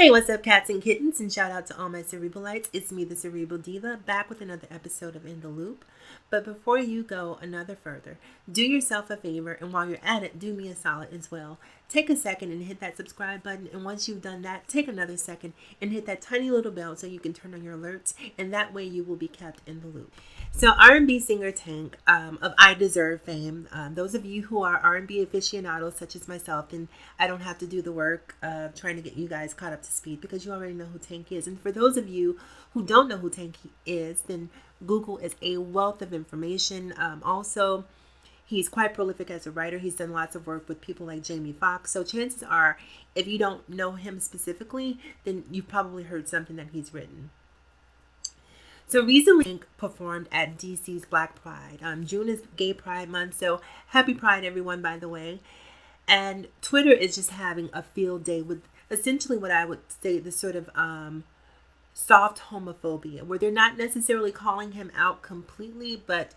Hey, what's up, cats and kittens? And shout out to all my Cerebralites. It's me, the Cerebral Diva, back with another episode of In the Loop. But before you go another further, do yourself a favor, and while you're at it, do me a solid as well. Take a second and hit that subscribe button, and once you've done that, take another second and hit that tiny little bell so you can turn on your alerts, and that way you will be kept in the loop. So R&B Singer Tank of I Deserve fame, those of you who are R&B aficionados such as myself, then I don't have to do the work trying to get you guys caught up to speed because you already know who Tank is. And for those of you who don't know who Tank is, then Google is a wealth of information. Also, he's quite prolific as a writer. He's done lots of work with people like Jamie Foxx. So chances are, if you don't know him specifically, then you've probably heard something that he's written. So recently, Tank performed at DC's Black Pride. June is Gay Pride Month, so happy Pride, everyone, by the way. And Twitter is just having a field day with essentially what I would say the sort of soft homophobia, where they're not necessarily calling him out completely, but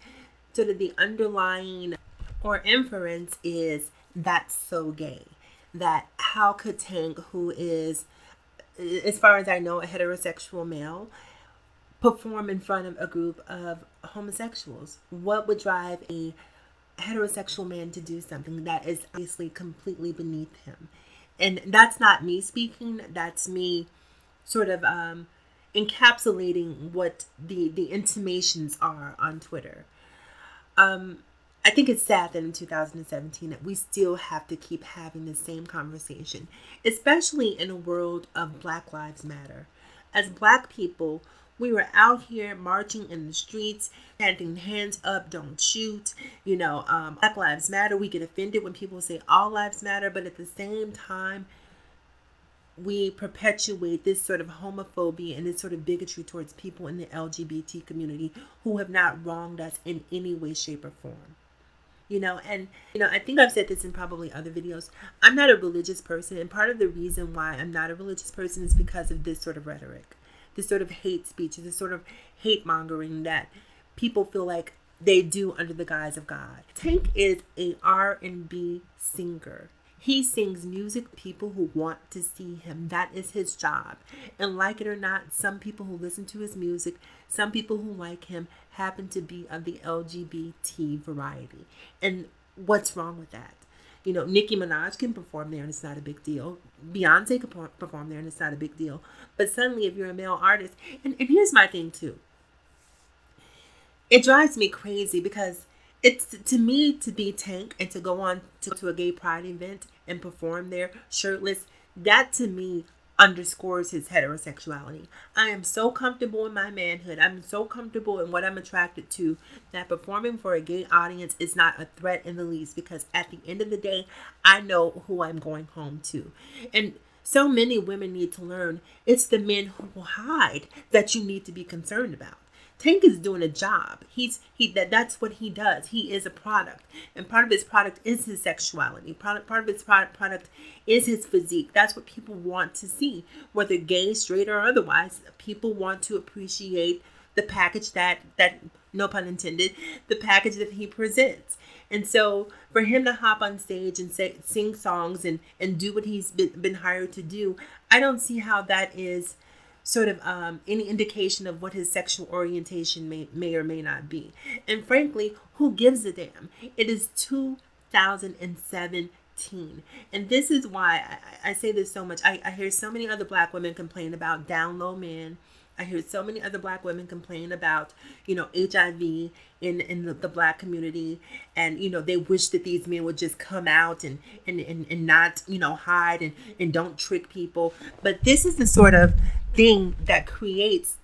sort of the underlying or inference is that's so gay. That how could Tank, who is, as far as I know, a heterosexual male, perform in front of a group of homosexuals? What would drive a heterosexual man to do something that is obviously completely beneath him? And that's not me speaking, that's me sort of encapsulating what the intimations are on Twitter. I think it's sad that in 2017 that we still have to keep having the same conversation, especially in a world of Black Lives Matter. As Black people, we were out here marching in the streets, chanting hands up, don't shoot, Black Lives Matter. We get offended when people say all lives matter, but at the same time, we perpetuate this sort of homophobia and this sort of bigotry towards people in the LGBT community who have not wronged us in any way, shape, or form. I think I've said this in probably other videos. I'm not a religious person, and part of the reason why I'm not a religious person is because of this sort of rhetoric. This sort of hate speech, this sort of hate mongering that people feel like they do under the guise of God. Tank is a R&B singer. He sings music to people who want to see him. That is his job. And like it or not, some people who listen to his music, some people who like him happen to be of the LGBT variety. And what's wrong with that? Nicki Minaj can perform there and it's not a big deal. Beyonce can perform there and it's not a big deal. But suddenly if you're a male artist, and here's my thing too. It drives me crazy because it's, to me, to be Tank and to go on to a gay pride event and perform there shirtless, that to me underscores his heterosexuality. I am so comfortable in my manhood. I'm so comfortable in what I'm attracted to that performing for a gay audience is not a threat in the least, because at the end of the day, I know who I'm going home to. And so many women need to learn it's the men who will hide that you need to be concerned about. Tank is doing a job. That's what he does. He is a product. And part of his product is his sexuality. Part of his product is his physique. That's what people want to see. Whether gay, straight, or otherwise, people want to appreciate the package that no pun intended, the package that he presents. And so for him to hop on stage and sing songs and do what he's been hired to do, I don't see how that is sort of any indication of what his sexual orientation may or may not be. And frankly, who gives a damn? It is 2017. And this is why I say this so much. I hear so many other Black women complain about down low men. I hear so many other Black women complain about, HIV in the Black community. And, they wish that these men would just come out and not, hide and don't trick people. But this is the sort of thing that creates.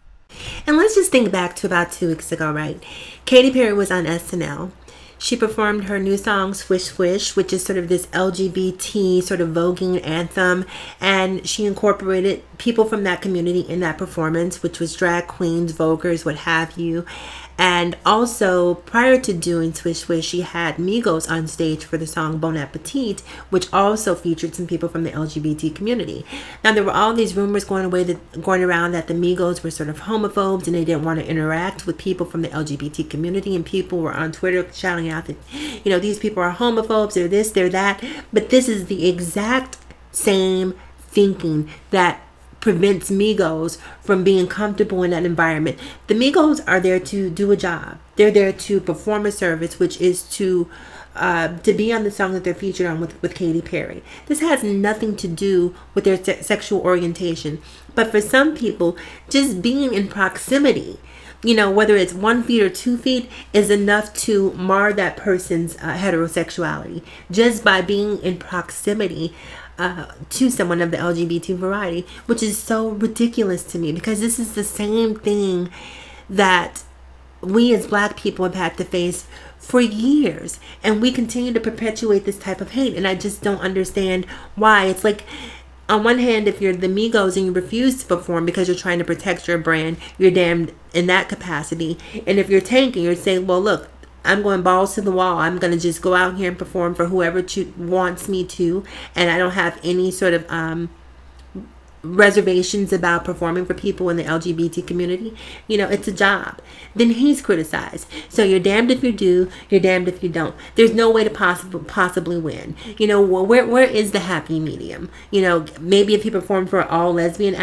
And let's just think back to about 2 weeks ago, right? Katy Perry was on SNL. She performed her new song, Swish Swish, which is sort of this LGBT sort of voguing anthem. And she incorporated people from that community in that performance, which was drag queens, voguers, what have you. And also, prior to doing Swish Swish, she had Migos on stage for the song Bon Appetit, which also featured some people from the LGBT community. Now, there were all these rumors going around that the Migos were sort of homophobes and they didn't want to interact with people from the LGBT community. And people were on Twitter shouting out that, these people are homophobes, they're this, they're that. But this is the exact same thinking that prevents Migos from being comfortable in that environment. The Migos are there to do a job. They're there to perform a service, which is to be on the song that they're featured on with Katy Perry. This has nothing to do with their sexual orientation. But for some people, just being in proximity, whether it's 1 feet or 2 feet, is enough to mar that person's heterosexuality. Just by being in proximity to someone of the LGBT variety, which is so ridiculous to me, because this is the same thing that we as Black people have had to face for years, and we continue to perpetuate this type of hate. And I just don't understand why. It's like, on one hand, if you're the Migos and you refuse to perform because you're trying to protect your brand, you're damned in that capacity. And if you're Tank and you're saying, well, look, I'm going balls to the wall, I'm going to just go out here and perform for whoever wants me to, and I don't have any sort of reservations about performing for people in the LGBT community, it's a job, then he's criticized. So you're damned if you do, you're damned if you don't. There's no way to possibly win. Where is the happy medium? Maybe if he performed for an all lesbian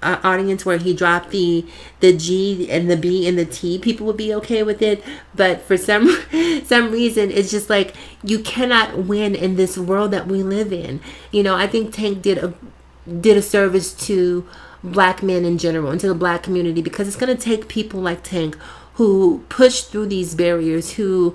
audience where he dropped the G and the B and the T, people would be okay with it. But for some reason, it's just like, you cannot win in this world that we live in. I think Tank did a service to Black men in general and to the Black community, because it's going to take people like Tank who push through these barriers, who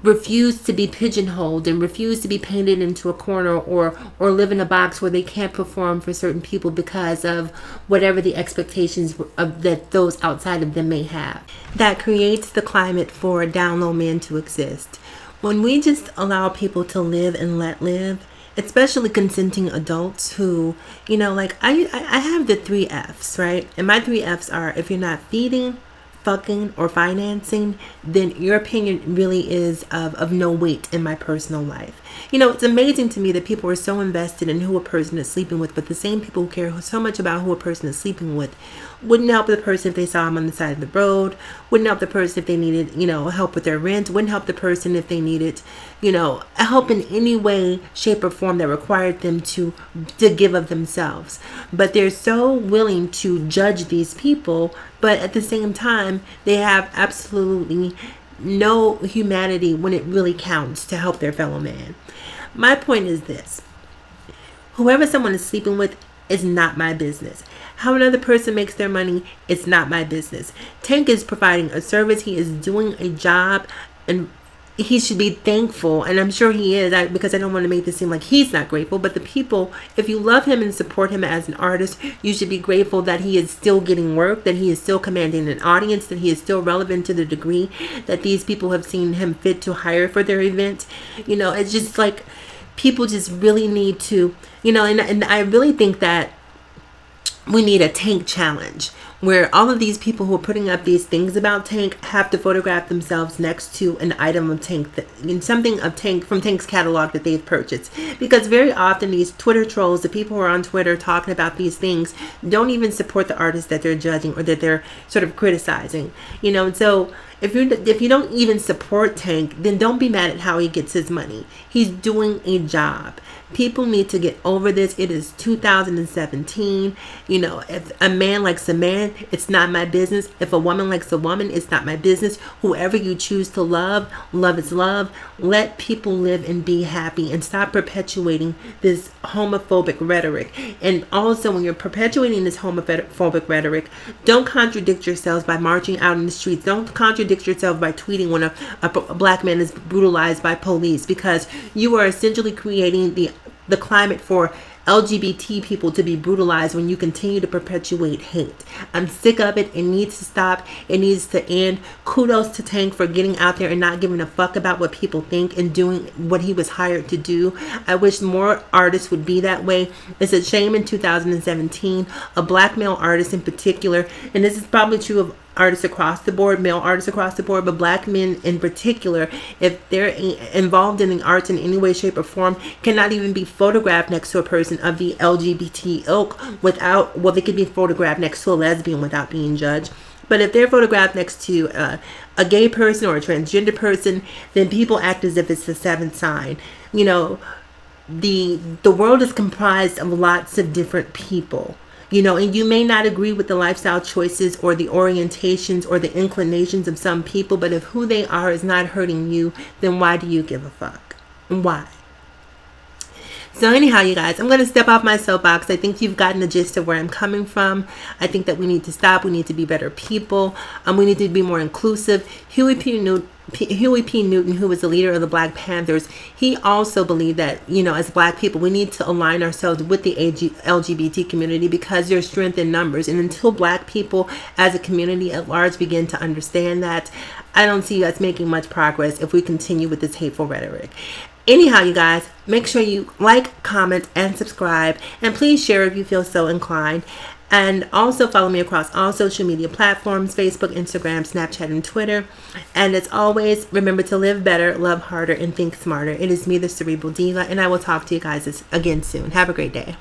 refuse to be pigeonholed and refuse to be painted into a corner or live in a box where they can't perform for certain people because of whatever the expectations that those outside of them may have. That creates the climate for down low men to exist. When we just allow people to live and let live, especially consenting adults who, I have the 3 F's, right? And my 3 F's are, if you're not feeding, fucking, or financing, then your opinion really is of no weight in my personal life. It's amazing to me that people are so invested in who a person is sleeping with, but the same people who care so much about who a person is sleeping with wouldn't help the person if they saw him on the side of the road, wouldn't help the person if they needed, help with their rent, wouldn't help the person if they needed, help in any way, shape, or form that required them to give of themselves. But they're so willing to judge these people, but at the same time, they have absolutely no humanity when it really counts to help their fellow man. My point is this: whoever someone is sleeping with is not my business. How another person makes their money, it's not my business. Tank is providing a service. He is doing a job, and he should be thankful, and I'm sure he is, because I don't want to make this seem like he's not grateful. But the people, if you love him and support him as an artist, you should be grateful that he is still getting work, that he is still commanding an audience, that he is still relevant to the degree that these people have seen him fit to hire for their event. It's just like, people just really need to, and I really think that we need a Tank challenge, where all of these people who are putting up these things about Tank have to photograph themselves next to an item of Tank, something of Tank from Tank's catalog that they've purchased. Because very often these Twitter trolls, the people who are on Twitter talking about these things, don't even support the artists that they're judging or that they're sort of criticizing. So if you don't even support Tank, then don't be mad at how he gets his money. He's doing a job. People need to get over this. It is 2017. If a man likes a man, it's not my business. If a woman likes a woman, it's not my business. Whoever you choose to love, love is love. Let people live and be happy, and stop perpetuating this homophobic rhetoric. And also, when you're perpetuating this homophobic rhetoric, don't contradict yourselves by marching out in the streets. Don't contradict yourself by tweeting when a Black man is brutalized by police, because you are essentially creating the climate for LGBT people to be brutalized when you continue to perpetuate hate. I'm sick of it. It needs to stop. It needs to end. Kudos to Tank for getting out there and not giving a fuck about what people think and doing what he was hired to do. I wish more artists would be that way. It's a shame in 2017, a Black male artist in particular, and this is probably true of artists across the board, male artists across the board, but Black men in particular, if they're involved in the arts in any way, shape, or form, cannot even be photographed next to a person of the LGBT ilk they could be photographed next to a lesbian without being judged. But if they're photographed next to a gay person or a transgender person, then people act as if it's the seventh sign. the world is comprised of lots of different people, you know, and you may not agree with the lifestyle choices or the orientations or the inclinations of some people, but if who they are is not hurting you, then why do you give a fuck? Why? So anyhow, you guys, I'm going to step off my soapbox. I think you've gotten the gist of where I'm coming from. I think that we need to stop. We need to be better people. We need to be more inclusive. Huey P. Newton, who was the leader of the Black Panthers, he also believed that, you know, as Black people, we need to align ourselves with the LGBT community because there's strength in numbers. And until Black people as a community at large begin to understand that, I don't see us making much progress if we continue with this hateful rhetoric. Anyhow, you guys, make sure you like, comment, and subscribe. And please share if you feel so inclined. And also follow me across all social media platforms, Facebook, Instagram, Snapchat, and Twitter. And as always, remember to live better, love harder, and think smarter. It is me, the Cerebral Diva, and I will talk to you guys again soon. Have a great day.